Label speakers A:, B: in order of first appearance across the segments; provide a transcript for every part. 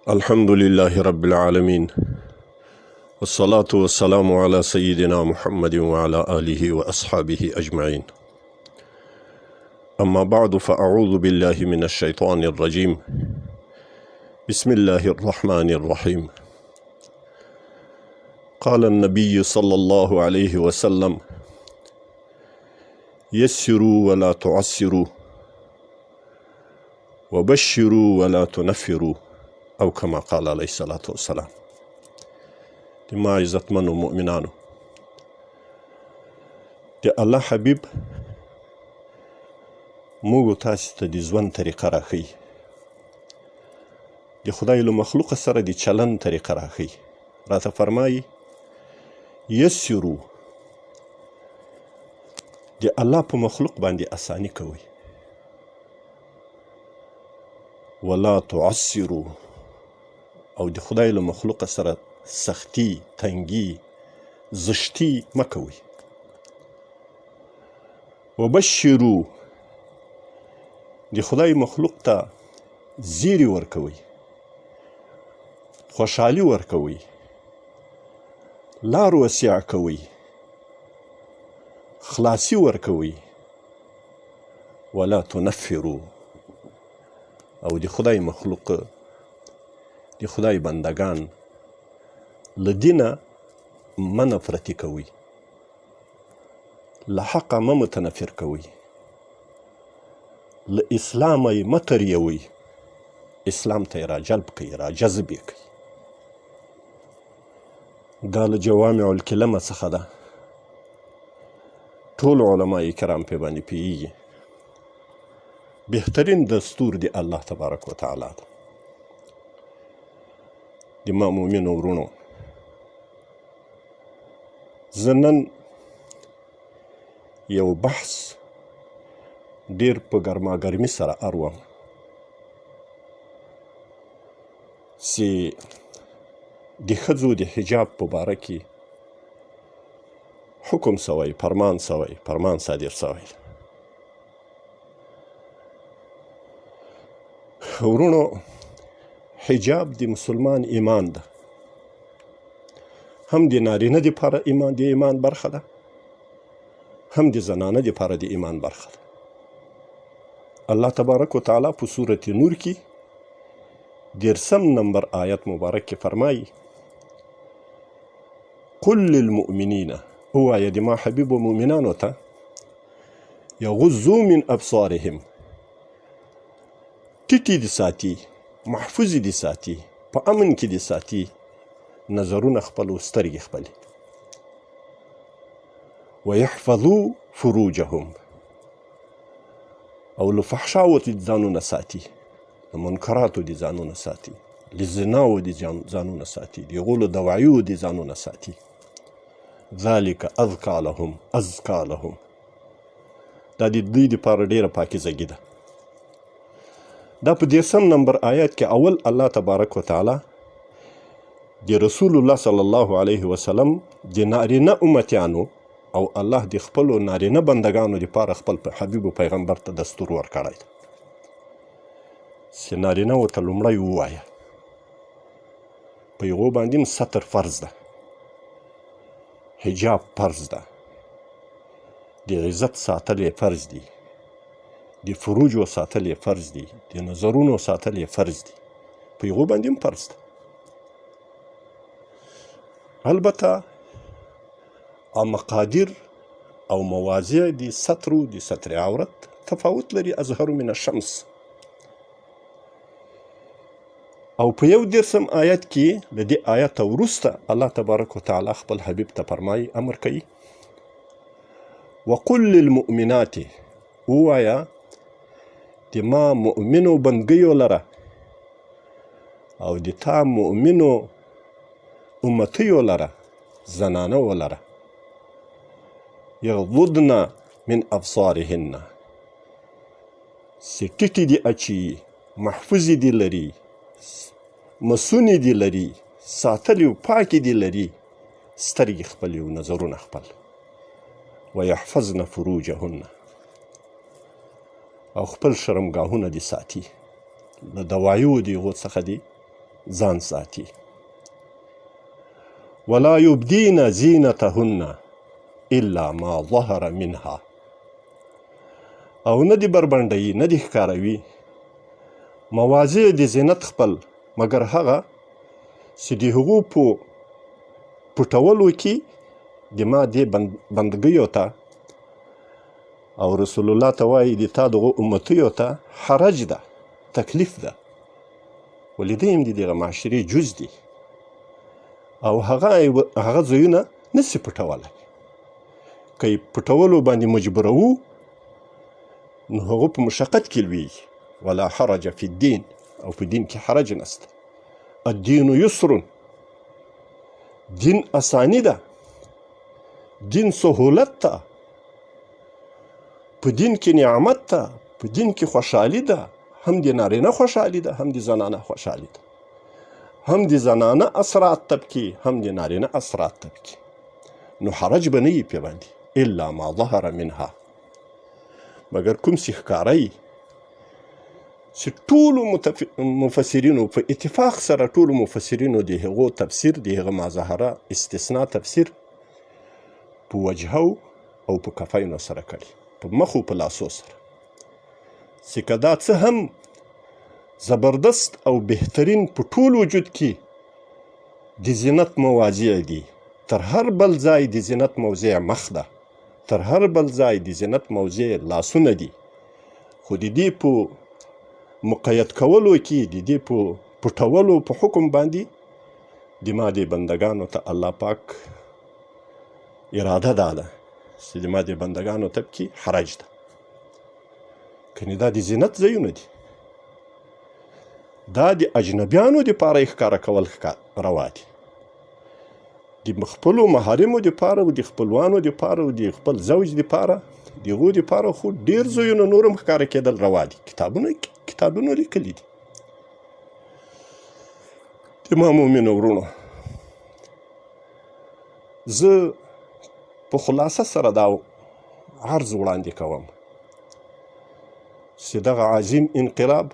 A: الحمد لله رب العالمين والصلاة والسلام على سيدنا محمد وعلى آله وأصحابه أجمعين. أما بعد فأعوذ بالله من الشيطان الرجيم. بسم الله الرحمن الرحيم. قال النبي صلى الله عليه وسلم: يسروا ولا تعسروا وبشروا ولا تنفروا، او كما قال عليه الصلاة والسلام. د ما عزتمنو مؤمنانو، د الله حبیب موږ تاسو ته د ژوند طریقه راښیي، د خدای له مخلوق سره د چلند طریقه راښیي. راته فرمایي: یسرو، د الله په مخلوق باندې اسانی کوي. ولا تعسرو، او د خدای له مخلوق سره سختی، تنگی، زشتی مکوي. وبشرو، د خدای مخلوق ته زیری ورکوي، خوشحالی ورکوي، لار وسیع کوي، خلاصی ورکوي. ولا تنفرو، او د خدای مخلوق، د خدای بندگان له دینه مه نفرتي کوي، له حقه مه متنفر کوي، له اسلامه یې مه تریوي، اسلام ته یې راجلب کوي، راجذب یې کوي. دا له جوامع الکلمه څخه ده. ټول علماء کرام پې باندې پوهیږي. بهترین دستور د الله تبارک وتعالی ده. د ما مؤمنو ورونو، زه نن یو بحث ډیر په ګرماګرمي سره اروم چې د ښځو د حجاب په باره کې حکم سوی، فرمان صادر سوی. ورونو، حجاب د مسلمان ایمان ده. هم د نارینه دپاره د ایمان برخه ده، هم د زنانه دپاره د ایمان برخه ده. الله تبارک وتعالی په سورة نور کې 13 نمبر آیت مبارک کې فرمایي: قل للمؤمنین، ووایه د ما حبیبو مؤمنانو ته، یغضوا من ابصارهم، ټیټې دې ساتي، محفوظې دې ساتي، په امن کې دې ساتي نظرونه خپل او سترګې خپلې. ویحفظوا فروجهم، او له فحشاوو دې ځانونه ساتي، له منکراتو دې ځانونه ساتي، له زناو دې ځانونه ساتي، د هغو له دواعیو دې ځانونه ساتي. ذلک اذکا لهم، دا د دوی دپاره ډېره پاکیزګي ده. دا په 13 نمبر آیات کې اول الله تبارک وتعالی د رسول الله صلی الله علیه وسلم د نارینه امتیانو او الله د خپلو نارینه بندگانو دپاره خپل حبیب پیغمبر ته دستور ورکړی دی چې نارینه ورته لومړی ووایه. په هغو باندې هم ستر فرض ده، حجاب فرض ده، د عزت ساتل یې فرض دي، د فروجو ساتل یې فرض دي، د نظرونو ساتل یې فرض دي. په هغو باندې هم فرض ده. البته مقادیر او مواضع د ستر عورت تفاوت لري. اظهر من الشمس. او په 13 آیت کې د دې آیت وروسته الله تبارک وتعالی خپل حبیب ته فرمایي، امر کوي: وقل للمؤمنات، ووایه د ما مؤمنو بندګیو لره او د تا مؤمنو امتیو لره، زنانو لره، یغضضن من ابصارهن، چې ټیټې دي اچي، محفوظې دي لري، مسونې دي لري، ساتلې او پاکې دي لري سترګې خپلې او نظرونه خپل. ویحفظن فروجهن، او خپل شرمګاهونه دي ساتي، له دواعیو د هغو څخه دي ځان ساتي. ولا یبدین زینتهن الا ما ظهر منها، او نه دي بربنډوي نه دي ښکاروي مواضع د زینت خپل مګر هغه چې د هغو په پټولو کې د ما دې بندګیو ته او رسول الله ته وایي د تا دغو امتیو ته حرج ده، تکلیف ده، ولې دی هم د دغه معاشرې جز دي او هغه ځایونه نسي پټولی. که یې پټولو باندې مجبوروو نو هغه په مشقت کې لویږي. ولا حرج فی الدین، او په دین کې حرج نسته. الدین یسر، دین اسانی ده، دین سهولت ده، په دین کې نعمت ده، په دین کې خوشحالي ده، هم د نارینه خوشحالي ده هم د زنانه خوشحالي ده، هم د زنانه اثرات طبقي هم د نارینه اثرات طبقي. نو حرج به نه وي پې باندې الا ما ظهر منها، مګر کوم چې ښکاره یي چې ټولو مفسرینو په اتفاق سره ټولو مفسرینو د هغو تفسیر د هغه ما ظهره استثناء تفسیر په وجهو او په کفینو سره کړي، په مخو په لاسو سره، چې که دا څه هم زبردست او بهترین په ټول وجود کې د زینت مواضع دي، تر هر بل ځای د زینت موضع مخ ده، تر هر بل ځای د زینت موضع لاسونه دي، خو د دې په مقید کولو کې د دې په پټولو په حکم باندې د ما د بندګانو ته الله پاک اراده دا ده چې د ما د بندګانو ته پکې حرج ده. کنې دا د زینت ځایونه دي، دا د اجنبیانو دپاره یې ښکاره کول روا دي، د خپلو محارمو دپاره او د خپلوانو دپاره او د خپل زوج دپاره د هغو دپاره خو ډېر ځایونه نور هم ښکاره کېدل روا دي. کتابونو لیکلي دي. د ما مومنو ورونو، زه په خلاصه سره دا عرض وړاندې کوم چې دغه عظیم انقلاب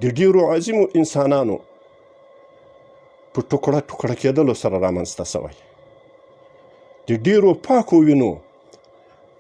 A: د ډېرو عظیمو انسانانو په ټوکړه ټوکړه کېدلو سره رامنځته شوی، د ډېرو پاکو وینو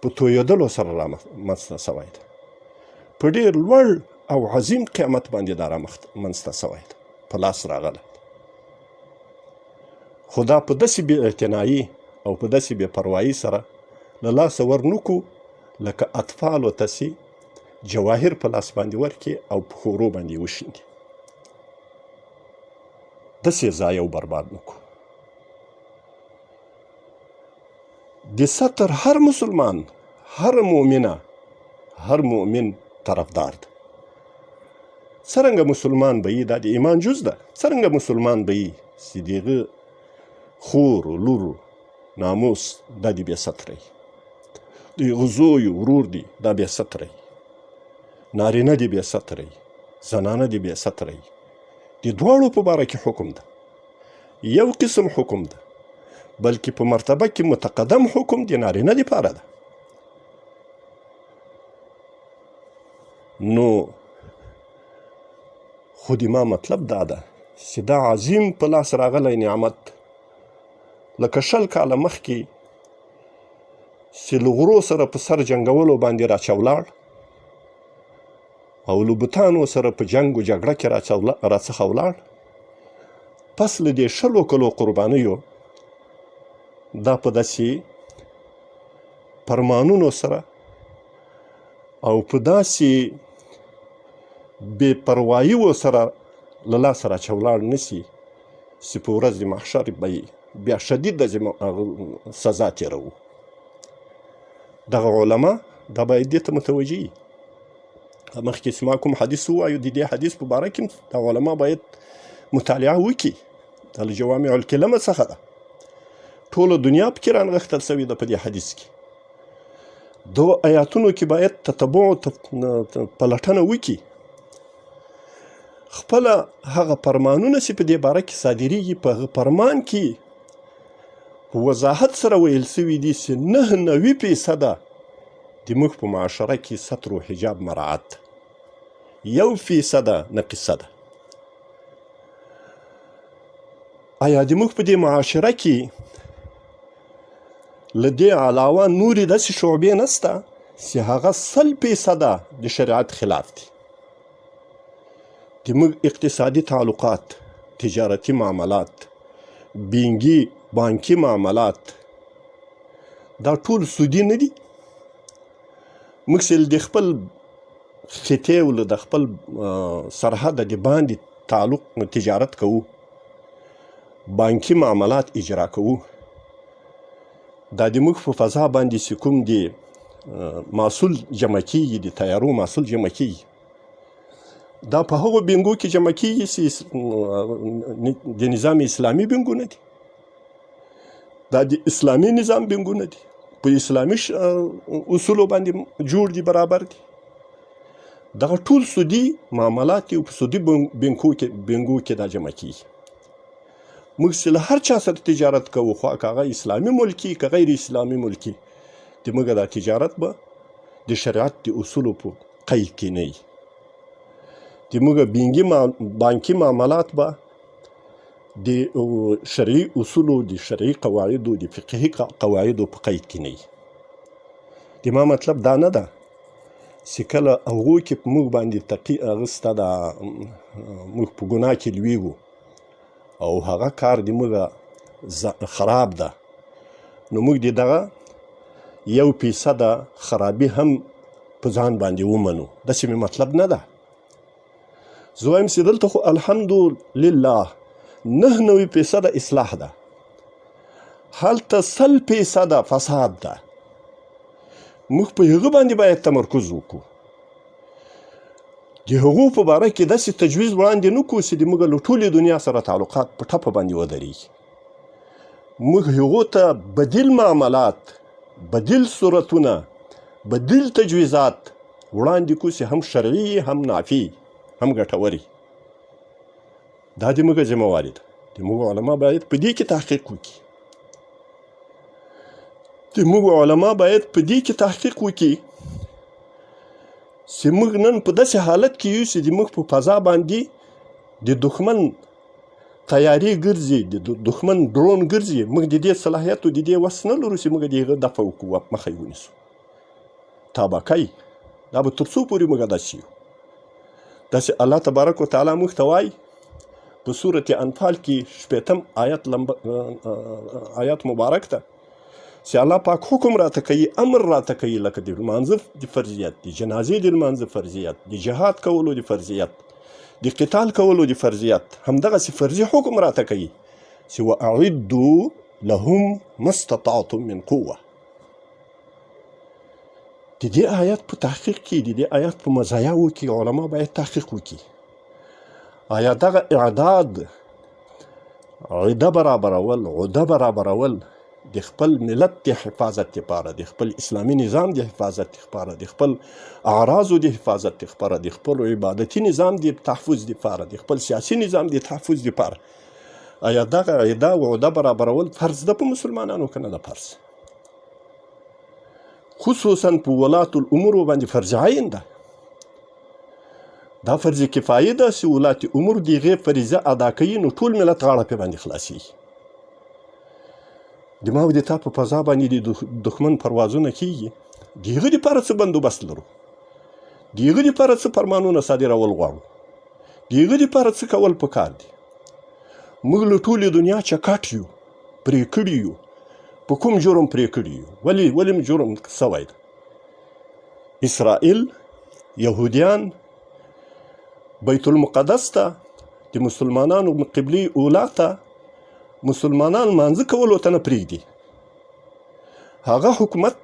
A: په تویېدلو سره رامنځته شوی ده، په ډېر لوړ او عظیم قیامت باندې دا رامنځته شوی ده، په لاس راغلی. خو دا په داسې بې اعتنایي او په داسې بې پروایي سره له لاسه ورنکو لکه اطفالو ته چې جواهر په لاس باندې ورکړي او په خورو باندې وشیندي. داسې ضایع او برباد نکو. د سطر هر مسلمان، هر مؤمنه، هر مؤمن طرفدار ده. څرنګه مسلمان به یي، دا د ایمان جز ده، څرنګه مسلمان به یي چې د هغه خور لور ناموس دا د بې ستره یي، د هغه زوی ورور دی دا بې ستره یي، نارینه دی بې ستره یي، زنانه دی بې ستره یي. د دواړو په باره کې حکم ده، یو قسم حکم ده، بلکې په مرتبه کې متقدم حکم د نارینه دپاره ده. نو خو د ما مطلب دا ده چې دا عظیم په لاس راغلی نعمت لکه 20 کاله مخکې چې له غرو سره په سر جنګولو باندې راچولاړ او له بوتانو سره په جنګ و جګړه کې راڅخه ولاړ، پس له دې 20 کلو قربانیو دا په داسې فرمانونو سره او په داسې بې پرواییو سره له لاسه راچولاړ نسي چې په ورځ د محشر به بیا شدید سزا تېروو. دغه علما دا باید دې ته متوجه وي. مخکې چې ما کوم حدیث ووایو، د دې حدیث په باره کې دا علما باید مطالعه وکړي. دا له جوامع الکلمه څخه ده، ټوله دنیا پکې رانغښتل شوې ده په دې حدیث کې. دو آیاتونو کې باید تتبع پلټنه وکړي، خپله هغه فرمانونه چې په دې باره کې صادریږي په هغه فرمان کې په وضاحت سره ویل شوي دي چې 99% د موږ په معاشره کې ستر و حجاب مراعات، 1% نقصه ده. آیا د موږ په دې معاشره کې له دې علاوه نورې داسې شعبې نشته چې هغه 100% د شریعت خلاف دي؟ د موږ اقتصادي تعلقات، تجارتي معاملات، بانکي معاملات دا ټول سودي نه دي؟ موږ چې د خپل خطې او د خپل سرحده د باندې تعلق تجارت کوو، بانکي معاملات اجرا کوو، دا د موږ په فضا باندې چې کوم د محصول جمع کیږي، د تیارو محصول جمع کیږي، دا په هغو بینګو کې جمع کیږي چې د نظام اسلامي بینګونه دي، دا د اسلامي نظام بینګونه دي، په اسلامي اصولو باندې جوړ دي، برابر دي. دغه ټول سودي معاملات دي او په سودي بینګو کې دا جمع کیږي. موږ چې له هر چا سره تجارت کوو، خو که هغه اسلامي ملکي که غیر اسلامي ملکي، د موږ دا تجارت به د شریعت د اصولو په قید کې نه وي. د موږ بانکي معاملات به د شرعي اصولو، د شرعي قواعدو، د فقهي قواعدو په قید کې نه وي. د ما مطلب دا نه ده چې کله هغو کې په موږ باندې تقي اغسته ده، موږ په ګناه کې لویږو او هغه کار د موږ خراب ده، نو موږ د دغه 1% خرابي هم په ځان باندې ومنو. داسې مې مطلب نه ده. زه وایم چې دلته خو الحمدلله 99% اصلاح ده، هلته 100% فساد ده. موږ په هغه باندې باید تمرکز وکړو، د هغو په باره کې داسې تجویز وړاندې نه کړو چې د موږ له ټولې دنیا سره تعلقات په ټپه باندې ودرېږي. موږ هغو ته بدیل معاملات، بدیل صورتونه، بدیل تجویزات وړاندې کړو چې هم شرعي، هم نافي، هم ګټوري. دا د موږ ذمهواري ده. د موږ علما باید په دې کې تحقیق وکړي. چې موږ نن په داسې حالت کې یو چې د موږ په فضا باندې د دښمن طیارې ګرځي، د دښمن ډرون ګرځي. موږ د دې صلاحیت او د دې وس نه لرو چې موږ د هغه دفع وکړو، مخه یې ونیسو. تاباکی دا به تر څو پورې موږ داسې یو؟ داسې الله تبارک وتعالی موږ ته وایي په سورة انفال کې 80 آیات مبارک ته چې الله پاک حکم راته کوي، امر راته کوي، لکه د لمانځه د فرضیت، د جنازې د لمانځه فرضیت، د جهاد کولو د فرضیت، د قتال کولو د فرضیت، همدغسې فرضي حکم راته کوي چې واعدوا لهم ما استطعتم من قوه. د دې آیات په تحقیق کې، د دې آیات په مزایاو کې علما باید تحقیق وکړي. آیا دغه اعداد، عده برابرول د خپل ملت د حفاظت لپاره، د خپل اسلامي نظام د حفاظت لپاره، د خپل اعراضو د حفاظت لپاره، د خپل عبادتي نظام د تحفظ لپاره، د خپل سیاسي نظام د تحفظ لپاره، آیا دغه عده او عده برابرول فرض ده په مسلمانانو که نه ده فرض؟ خصوصا په ولات الامور باندې فرض عین ده. دا فرض کفایي ده چې ولات امور د هغې فریضه ادا کوي، نو ټول ملت غاړه پرې باندې خلاصېږي. د ما او د تا په فضا باندې د دښمن پروازونه کیږي، د هغه دپاره څه بندوبست لرو؟ د هغه دپاره څه فرمانونه صادرول غواړو؟ د هغه دپاره څه کول پکار دي؟ موږ له ټولې دنیا چکاټ یو، پرې کړي یو. په کوم جرم پرې کړي یو؟ ولې جرم سوی ده؟ اسرائیل، یهودیان بیت المقدس ته، د مسلمانانو قبلې اولا ته مسلمانان مانځه کولو ته نه پرېږدي. هغه حکومت،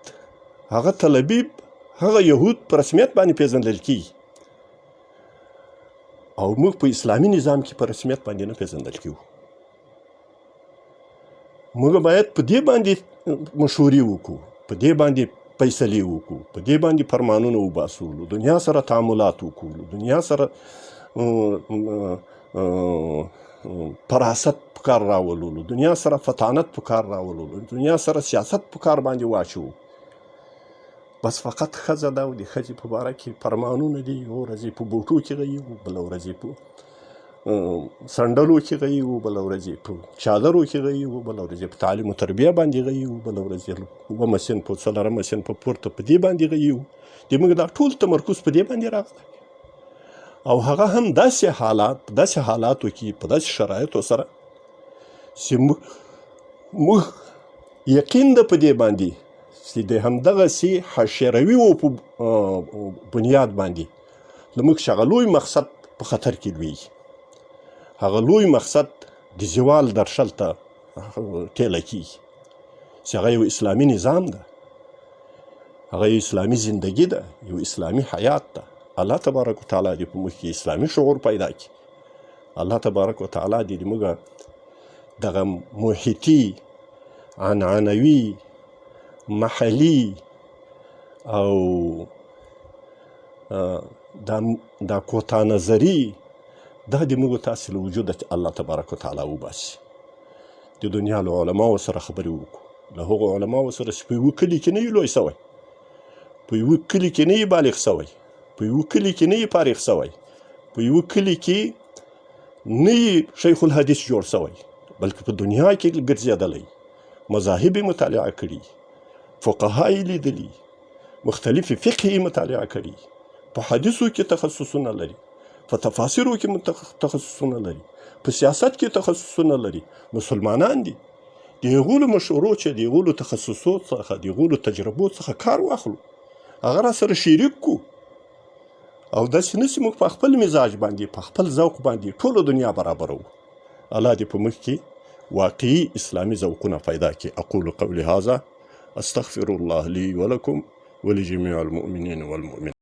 A: هغه تلابیب، هغه یهود په رسمیت باندې پیژندل کیږي او موږ په اسلامي نظام کې په رسمیت باندې نه پیژندل کیږو. موږ باید په دې باندې مشورې وکړو، په دې باندې فیصلې وکړو، په دې باندې فرمانونه وباسو، له دنیا سره تعاملات وکړو، له دنیا سره پراست په کار راولو، له دنیا سره فطانت په کار راولو، له دنیا سره سیاست په کار باندې واچو. بس فقط ښځه ده او د ښځې په باره کې فرمانونه دي، یوه ورځ یې په بوټو کې غږیږو، بله ورځ یې په سندلو کې غي وو، بله ورځ یې په چادرو کې غي وو، بله ورځ یې په تعلیم و تربیه باندې غي وو، بله ورځ یې اوومه صنف په څلورمه صنف په پورته په دې باندې غي وو. زموږ دا ټول تمرکز په دې باندې راغلی او هغه هم داسې حالاتو کې په داسې شرایطو سره چې موږ یقین ده په دې باندې چې د همدغسې حشروي و په بنیاد باندې زموږ هغه لوی مقصد په خطر کې لویږي. هغه لوی مقصد د زوال درشل ته ټیله کېږي چې هغه یو اسلامي نظام ده، هغه یو اسلامي زندگی ده، یو اسلامي حیات ده. الله تبارک وتعالی دې په موږ کې اسلامي شعور پیدا کړي. الله تبارک وتعالی دې موږ دغه محیطي، عنعنوي، محلي او دا کوتا نظري دا د موږ تاسې له وجوده الله تبارک وتعالی وباسي. د دنیا له علماو سره خبرې وکړو، له هغو علماو سره چې په یوه کلي کې نه یې لوی سوی، په یوه کلي کې نه یې بالغ سوی، په یوه کلي کې نه یې فارغ سوی، په یوه کلي کې نه یې شیخ الحدیث جوړ سوی، بلکې په دنیا کې ګرځېدلی، مذاهب یې مطالعه کړي، فقها یې لیدلي، مختلفې فقه یې مطالعه کړي، په حدیثو کې تخصصونه لري، په تفاسیرو کې تخصصونه لري، په سیاست کې تخصصونه لري. مسلمانان دي، د هغو له مشورو چې د هغو له تخصصو څخه د هغو له تجربو څخه کار واخلو، هغه را سره شریک کو او داسې نه چې موږ په خپل مزاج باندې، په خپل ذوق باندې ټوله دنیا برابرو. الله دې په موږ کې واقعي اسلامي ذوقونه پیدا کړي. اقول قولي هذا استغفر الله لي ولكم ولجميع المؤمنين والمؤمنات.